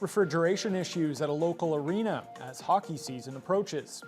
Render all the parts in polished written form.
refrigeration issues at a local arena as hockey season approaches.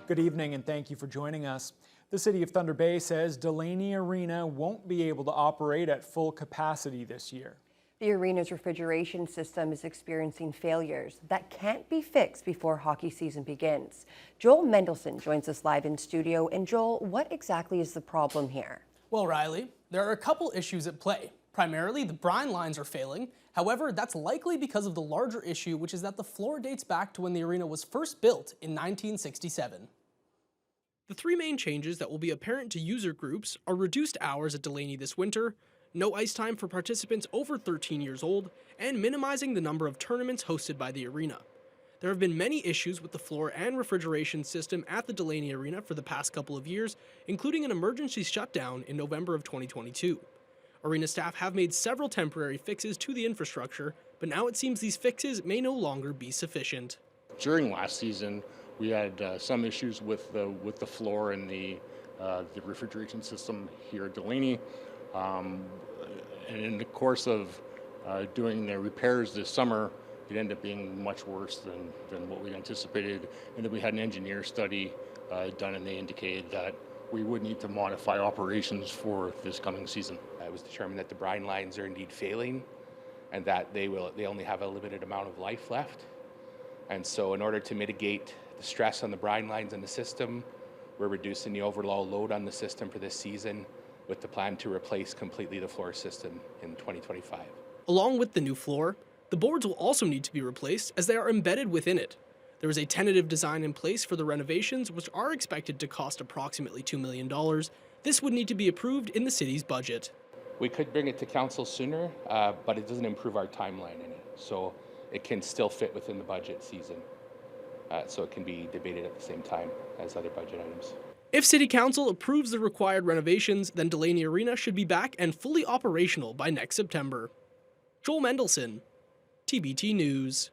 Good evening and thank you for joining us. The City of Thunder Bay says Delaney Arena won't be able to operate at full capacity this year. The arena's refrigeration system is experiencing failures that can't be fixed before hockey season begins. Joel Mendelson joins us live in studio. And Joel, what exactly is the problem here? Well, Riley, there are a couple issues at play. Primarily, the brine lines are failing. However, that's likely because of the larger issue, which is that the floor dates back to when the arena was first built in 1967. The three main changes that will be apparent to user groups are reduced hours at Delaney this winter, no ice time for participants over 13 years old, and minimizing the number of tournaments hosted by the arena. There have been many issues with the floor and refrigeration system at the Delaney Arena for the past couple of years, including an emergency shutdown in November of 2022. Arena staff have made several temporary fixes to the infrastructure, but now it seems these fixes may no longer be sufficient. During last season, we had some issues with the floor and the refrigeration system here at Delaney. And in the course of doing the repairs this summer, it ended up being much worse than what we anticipated. And then we had an engineer study done, and they indicated that we would need to modify operations for this coming season. It was determined that the brine lines are indeed failing, and that they only have a limited amount of life left. And so, in order to mitigate the stress on the brine lines in the system, we're reducing the overall load on the system for this season, with the plan to replace completely the floor system in 2025. Along with the new floor, the boards will also need to be replaced as they are embedded within it. There is a tentative design in place for the renovations, which are expected to cost approximately $2 million. This would need to be approved in the city's budget. We could bring it to council sooner, but it doesn't improve our timeline any. So it can still fit within the budget season. So it can be debated at the same time as other budget items. If City Council approves the required renovations, then Delaney Arena should be back and fully operational by next September. Joel Mendelson, TBT News.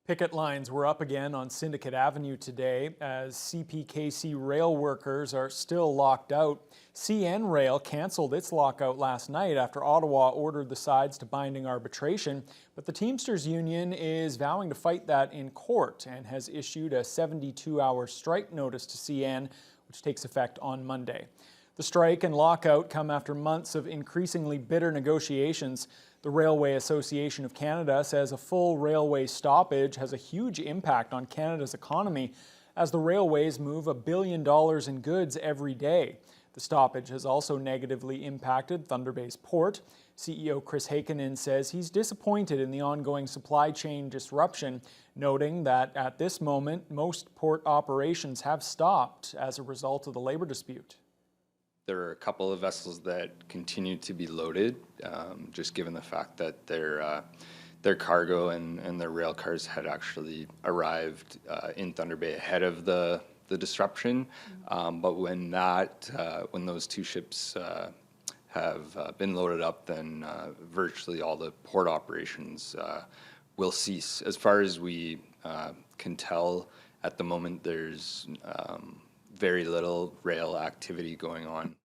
Picket lines were up again on Syndicate Avenue today as CPKC rail workers are still locked out. CN Rail canceled its lockout last night after Ottawa ordered the sides to binding arbitration, but the Teamsters Union is vowing to fight that in court and has issued a 72-hour strike notice to CN, which takes effect on Monday. The strike and lockout come after months of increasingly bitter negotiations. The Railway Association of Canada says a full railway stoppage has a huge impact on Canada's economy as the railways move $1 billion in goods every day. The stoppage has also negatively impacted Thunder Bay's port. CEO Chris Heikkinen says he's disappointed in the ongoing supply chain disruption, noting that at this moment, most port operations have stopped as a result of the labor dispute. There are a couple of vessels that continue to be loaded, just given the fact that their cargo and their rail cars had actually arrived in Thunder Bay ahead of the disruption. But when those two ships have been loaded up, then virtually all the port operations will cease. As far as we can tell, at the moment, there's very little rail activity going on.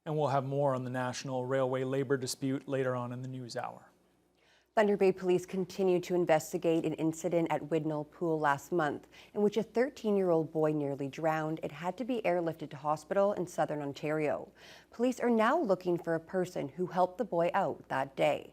And we'll have more on the National Railway labor dispute later on in the news hour. Thunder Bay police continue to investigate an incident at Whitnel Pool last month in which a 13-year-old boy nearly drowned and had to be airlifted to hospital in southern Ontario. Police are now looking for a person who helped the boy out that day.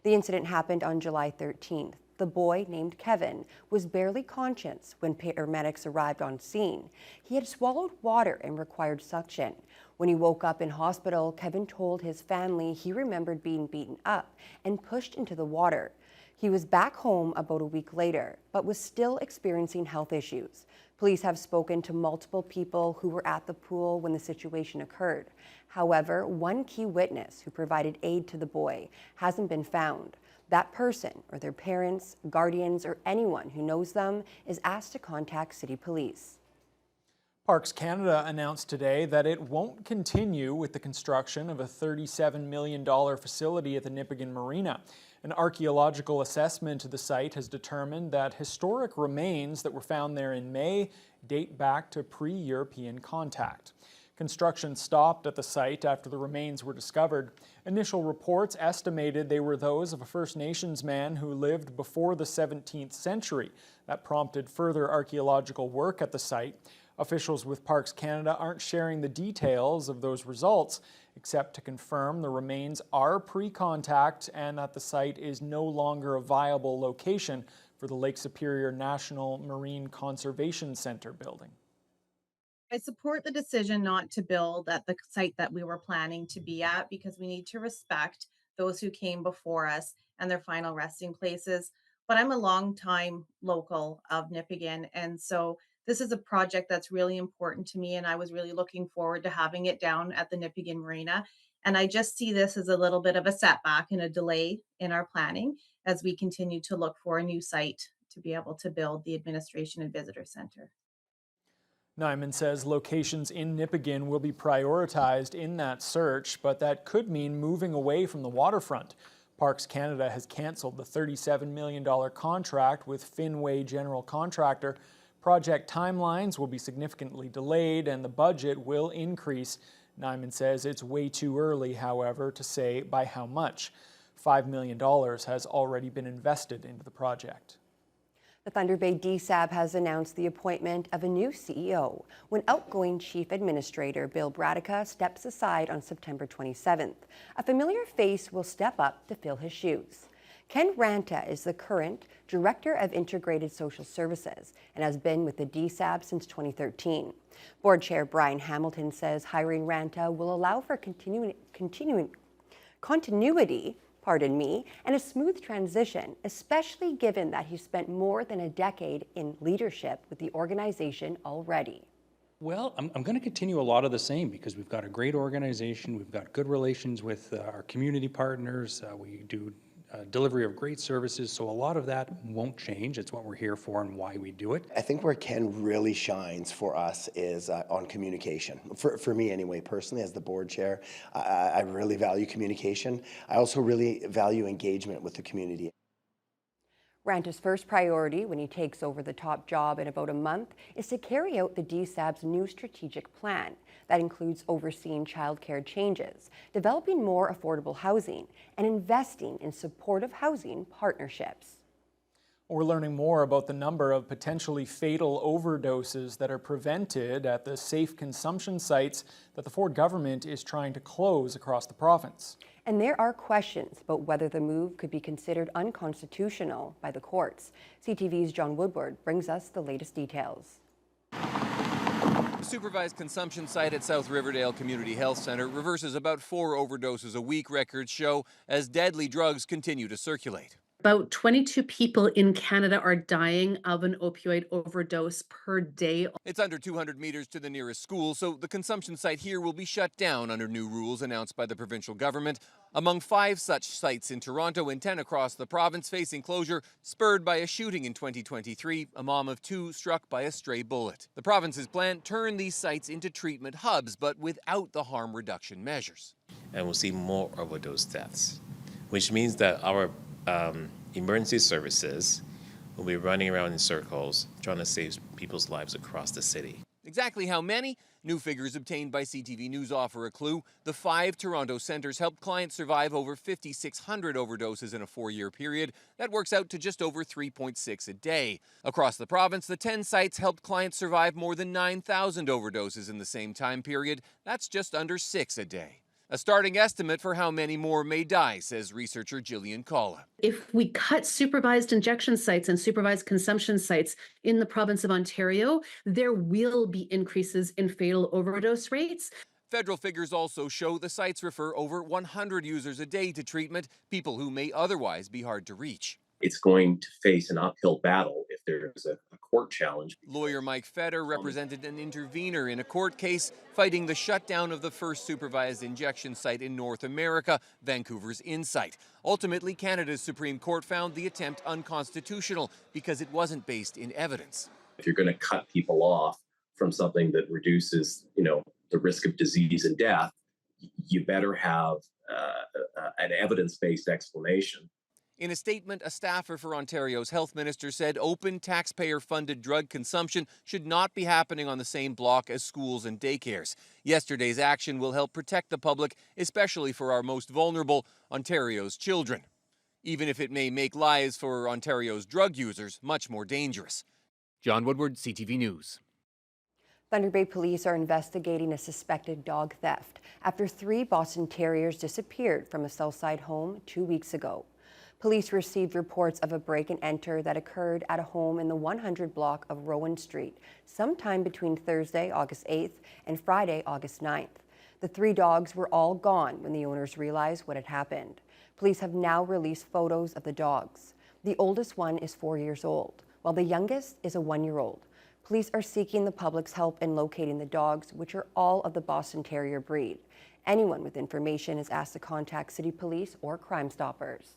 The incident happened on July 13th. The boy, named Kevin, was barely conscious when paramedics arrived on scene. He had swallowed water and required suction. When he woke up in hospital, Kevin told his family he remembered being beaten up and pushed into the water. He was back home about a week later, but was still experiencing health issues. Police have spoken to multiple people who were at the pool when the situation occurred. However, one key witness who provided aid to the boy hasn't been found. That person, or their parents, guardians, or anyone who knows them is asked to contact City Police. Parks Canada announced today that it won't continue with the construction of a $37 million facility at the Nipigon Marina. An archaeological assessment of the site has determined that historic remains that were found there in May date back to pre-European contact. Construction stopped at the site after the remains were discovered. Initial reports estimated they were those of a First Nations man who lived before the 17th century. That prompted further archaeological work at the site. Officials with Parks Canada aren't sharing the details of those results, except to confirm the remains are pre-contact and that the site is no longer a viable location for the Lake Superior National Marine Conservation Center building. I support the decision not to build at the site that we were planning to be at because we need to respect those who came before us and their final resting places. But I'm a longtime local of Nipigon, and so this is a project that's really important to me, and I was really looking forward to having it down at the Nipigon Marina. And I just see this as a little bit of a setback and a delay in our planning as we continue to look for a new site to be able to build the Administration and Visitor Center. Nyman says locations in Nipigon will be prioritized in that search, but that could mean moving away from the waterfront. Parks Canada has cancelled the $37 million contract with Finway General Contractor. Project timelines will be significantly delayed and the budget will increase. Nyman says it's way too early, however, to say by how much. $5 million has already been invested into the project. The Thunder Bay DSAB has announced the appointment of a new CEO when outgoing Chief Administrator Bill Bradica steps aside on September 27th. A familiar face will step up to fill his shoes. Ken Ranta is the current Director of Integrated Social Services and has been with the DSAB since 2013. Board Chair Brian Hamilton says hiring Ranta will allow for continuity and a smooth transition, especially given that he spent more than a decade in leadership with the organization already. Well, I'm going to continue a lot of the same because we've got a great organization, we've got good relations with our community partners, we do delivery of great services, so a lot of that won't change. It's what we're here for and why we do it. I think where Ken really shines for us is on communication. For me anyway, personally, as the board chair, I really value communication. I also really value engagement with the community. Ranta's first priority when he takes over the top job in about a month is to carry out the DSAB's new strategic plan. That includes overseeing childcare changes, developing more affordable housing, and investing in supportive housing partnerships. We're learning more about the number of potentially fatal overdoses that are prevented at the safe consumption sites that the Ford government is trying to close across the province. And there are questions about whether the move could be considered unconstitutional by the courts. CTV's John Woodward brings us the latest details. The supervised consumption site at South Riverdale Community Health Centre reverses about 4 overdoses a week, records show, as deadly drugs continue to circulate. About 22 people in Canada are dying of an opioid overdose per day. It's under 200 meters to the nearest school, so the consumption site here will be shut down under new rules announced by the provincial government. Among 5 such sites in Toronto and 10 across the province facing closure, spurred by a shooting in 2023, a mom of 2 struck by a stray bullet. The province's plan turned these sites into treatment hubs, but without the harm reduction measures. And we'll see more overdose deaths, which means that our emergency services will be running around in circles trying to save people's lives across the city. Exactly how many? New figures obtained by CTV News offer a clue. The 5 Toronto centres helped clients survive over 5,600 overdoses in a 4-year period. That works out to just over 3.6 a day. Across the province, the 10 sites helped clients survive more than 9,000 overdoses in the same time period. That's just under 6 a day. A starting estimate for how many more may die, says researcher Jillian Kalla. If we cut supervised injection sites and supervised consumption sites in the province of Ontario, there will be increases in fatal overdose rates. Federal figures also show the sites refer over 100 users a day to treatment, people who may otherwise be hard to reach. It's going to face an uphill battle if there's a court challenge. Lawyer Mike Fetter represented an intervener in a court case fighting the shutdown of the first supervised injection site in North America, Vancouver's Insight. Ultimately, Canada's Supreme Court found the attempt unconstitutional because it wasn't based in evidence. If you're going to cut people off from something that reduces, the risk of disease and death, you better have an evidence-based explanation. In a statement, a staffer for Ontario's health minister said open taxpayer-funded drug consumption should not be happening on the same block as schools and daycares. Yesterday's action will help protect the public, especially for our most vulnerable, Ontario's children, even if it may make lives for Ontario's drug users much more dangerous. John Woodward, CTV News. Thunder Bay Police are investigating a suspected dog theft after 3 Boston Terriers disappeared from a Southside home 2 weeks ago. Police received reports of a break and enter that occurred at a home in the 100 block of Rowan Street sometime between Thursday, August 8th and Friday, August 9th. The 3 dogs were all gone when the owners realized what had happened. Police have now released photos of the dogs. The oldest one is 4 years old, while the youngest is a 1-year-old. Police are seeking the public's help in locating the dogs, which are all of the Boston Terrier breed. Anyone with information is asked to contact City Police or Crime Stoppers.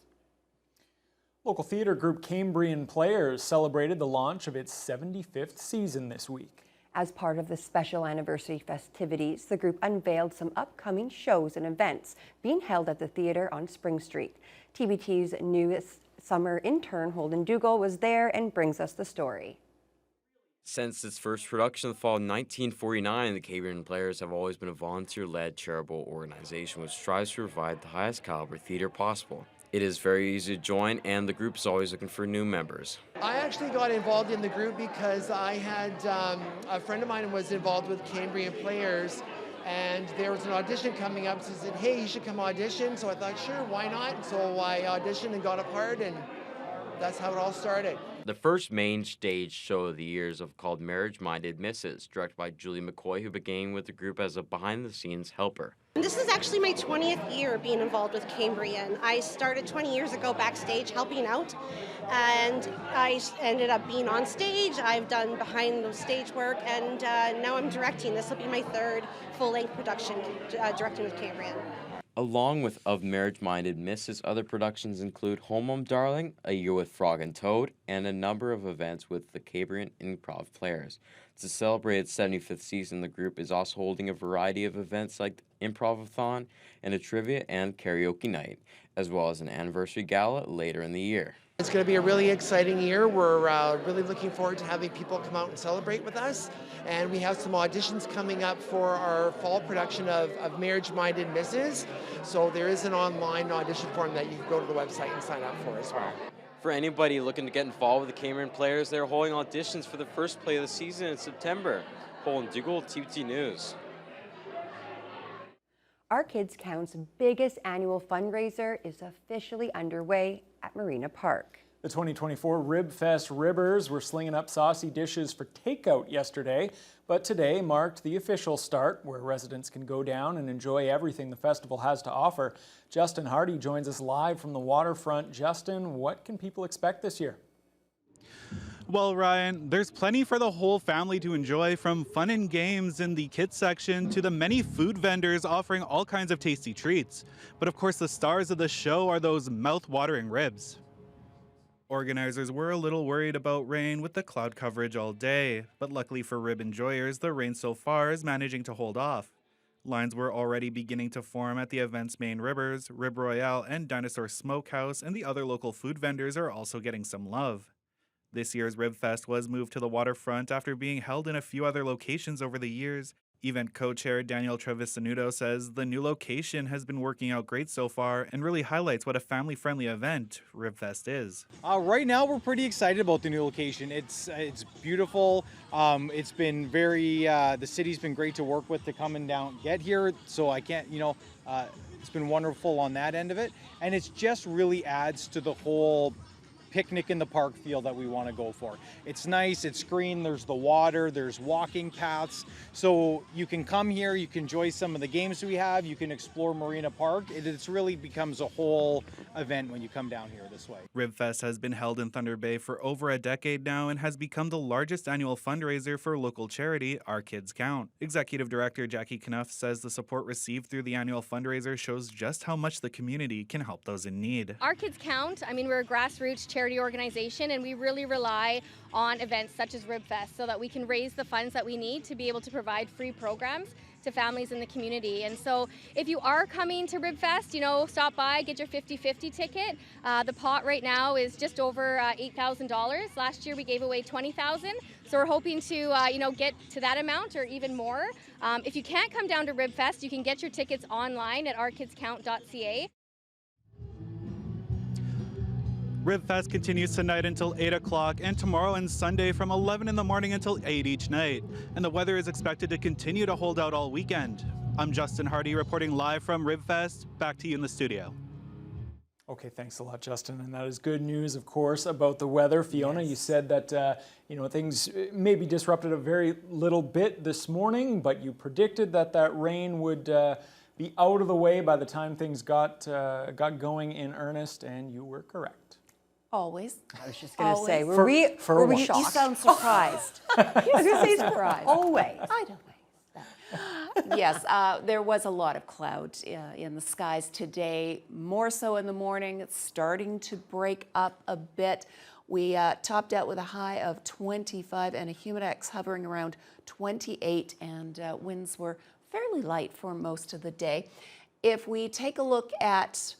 Local theatre group Cambrian Players celebrated the launch of its 75th season this week. As part of the special anniversary festivities, the group unveiled some upcoming shows and events being held at the theatre on Spring Street. TBT's newest summer intern, Holden Dougal, was there and brings us the story. Since its first production in the fall of 1949, the Cambrian Players have always been a volunteer-led charitable organization which strives to provide the highest caliber theater possible. It is very easy to join, and the group is always looking for new members. I actually got involved in the group because I had a friend of mine was involved with Cambrian Players, and there was an audition coming up. So he said, hey, you should come audition. So I thought, sure, why not? So I auditioned and got a part, and that's how it all started. The first main stage show of the year is called Marriage-Minded Misses, directed by Julie McCoy, who began with the group as a behind-the-scenes helper. This is actually my 20th year being involved with Cambrian. I started 20 years ago backstage helping out, and I ended up being on stage. I've done behind the stage work, and now I'm directing. This will be my 3rd full-length production directing with Cambrian. Along with Of Marriage-Minded Misses, other productions include Home Darling, A Year with Frog and Toad, and a number of events with the Cambrian Improv Players. To celebrate its 75th season, the group is also holding a variety of events like Improv-a-thon and a trivia and karaoke night, as well as an anniversary gala later in the year. It's going to be a really exciting year. We're really looking forward to having people come out and celebrate with us. And we have some auditions coming up for our fall production of Marriage-Minded Misses. So there is an online audition form that you can go to the website and sign up for as well. For anybody looking to get involved with the Cambrian Players, they're holding auditions for the first play of the season in September. Holden Dougal, TBT News. Our Kids Count's biggest annual fundraiser is officially underway at Marina Park. The 2024 Ribfest Ribbers were slinging up saucy dishes for takeout yesterday, but today marked the official start where residents can go down and enjoy everything the festival has to offer. Justin Hardy joins us live from the waterfront. Justin, what can people expect this year? Well, Ryan, there's plenty for the whole family to enjoy, from fun and games in the kids section to the many food vendors offering all kinds of tasty treats. But of course, the stars of the show are those mouth-watering ribs. Organizers were a little worried about rain with the cloud coverage all day, but luckily for rib enjoyers, the rain so far is managing to hold off. Lines were already beginning to form at the event's main ribbers, Rib Royale and Dinosaur Smokehouse, and the other local food vendors are also getting some love. This year's Ribfest was moved to the waterfront after being held in a few other locations over the years. Event co-chair Daniel Trevisanuto says the new location has been working out great so far and really highlights what a family-friendly event Ribfest is. Right now we're pretty excited about the new location. It's beautiful. It's been very, the city's been great to work with to come and get here. So I can't, it's been wonderful on that end of it. And it just really adds to the whole picnic in the park feel that we want to go for. It's nice, it's green, there's the water, there's walking paths, so you can come here, you can enjoy some of the games we have, you can explore Marina Park. It really becomes a whole event when you come down here this way. Ribfest has been held in Thunder Bay for over a decade now and has become the largest annual fundraiser for local charity Our Kids Count. Executive Director Jackie Knuff says the support received through the annual fundraiser shows just how much the community can help those in need. Our Kids Count, we're a grassroots charity organization, and we really rely on events such as Ribfest so that we can raise the funds that we need to be able to provide free programs to families in the community. And so if you are coming to Ribfest, you know, stop by, get your 50-50 ticket. The pot right now is just over $8,000. Last year we gave away $20,000. So we're hoping to, you know, get to that amount or even more. If you can't come down to Ribfest, you can get your tickets online at ourkidscount.ca. Ribfest continues tonight until 8 o'clock and tomorrow and Sunday from 11 in the morning until 8 each night. And the weather is expected to continue to hold out all weekend. I'm Justin Hardy reporting live from Ribfest. Back to you in the studio. Okay, thanks a lot, Justin. And that is good news, of course, about the weather. Fiona, you said that you know, things maybe disrupted a very little bit this morning, but you predicted that that rain would be out of the way by the time things got going in earnest, and you were correct. Always. I was just going to say, were we shocked? You sound surprised. I was going to say surprised. Always. I don't like that. Yes, there was a lot of cloud in the skies today, more so in the morning. It's starting to break up a bit. We topped out with a high of 25 and a humidex hovering around 28, and winds were fairly light for most of the day. If we take a look at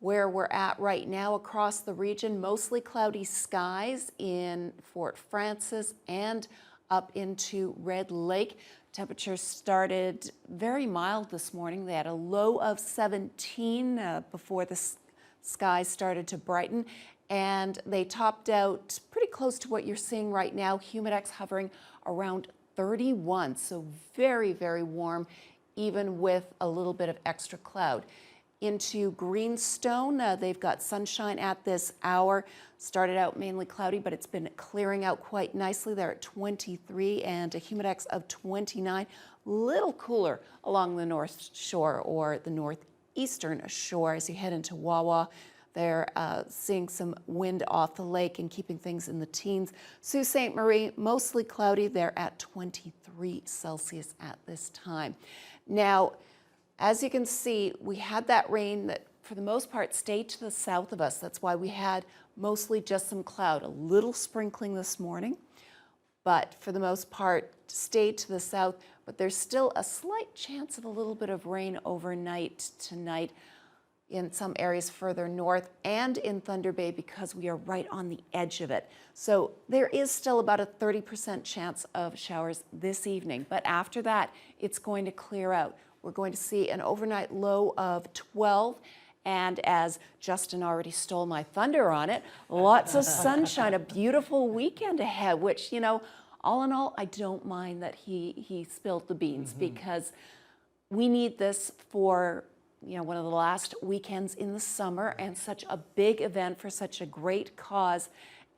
where we're at right now across the region, mostly cloudy skies in Fort Frances and up into Red Lake. Temperatures started very mild this morning. They had a low of 17 before the skies started to brighten, and they topped out pretty close to what you're seeing right now, humidex hovering around 31, so very, very warm, even with a little bit of extra cloud. Into Greenstone, they've got sunshine at this hour. Started out mainly cloudy, but it's been clearing out quite nicely. They're at 23 and a humidex of 29. Little cooler along the North Shore or the northeastern shore as you head into Wawa. They're seeing some wind off the lake and keeping things in the teens. Sault Ste. Marie, mostly cloudy. They're at 23 Celsius at this time. Now, as you can see, we had that rain that for the most part stayed to the south of us. That's why we had mostly just some cloud, a little sprinkling this morning, but for the most part stayed to the south. But there's still a slight chance of a little bit of rain overnight tonight in some areas further north and in Thunder Bay because we are right on the edge of it. So there is still about a 30% chance of showers this evening, but after that, it's going to clear out. We're going to see an overnight low of 12, and as Justin already stole my thunder on it, lots of sunshine, a beautiful weekend ahead, which, you know, all in all, I don't mind that he spilled the beans because we need this for, you know, one of the last weekends in the summer and such a big event for such a great cause.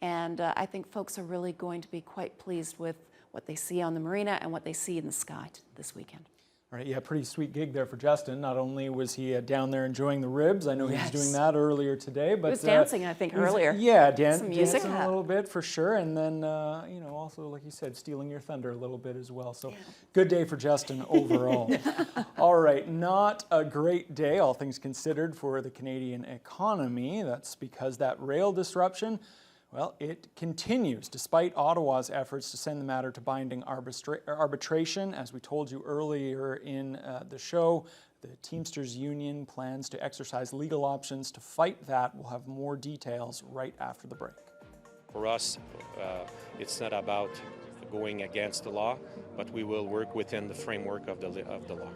And I think folks are really going to be quite pleased with what they see on the marina and what they see in the sky this weekend. All right, yeah, pretty sweet gig there for Justin. Not only was he down there enjoying the ribs, I know he was doing that earlier today, but he was dancing, I think, earlier. Yeah, some music, dancing a little bit for sure, and then you know, also like you said, stealing your thunder a little bit as well. So, good day for Justin overall. All right, not a great day, all things considered, for the Canadian economy. That's because that rail disruption, well, it continues despite Ottawa's efforts to send the matter to binding arbitration. As we told you earlier in the show, the Teamsters Union plans to exercise legal options to fight that. We'll have more details right after the break. For us, it's not about going against the law, but we will work within the framework of the law.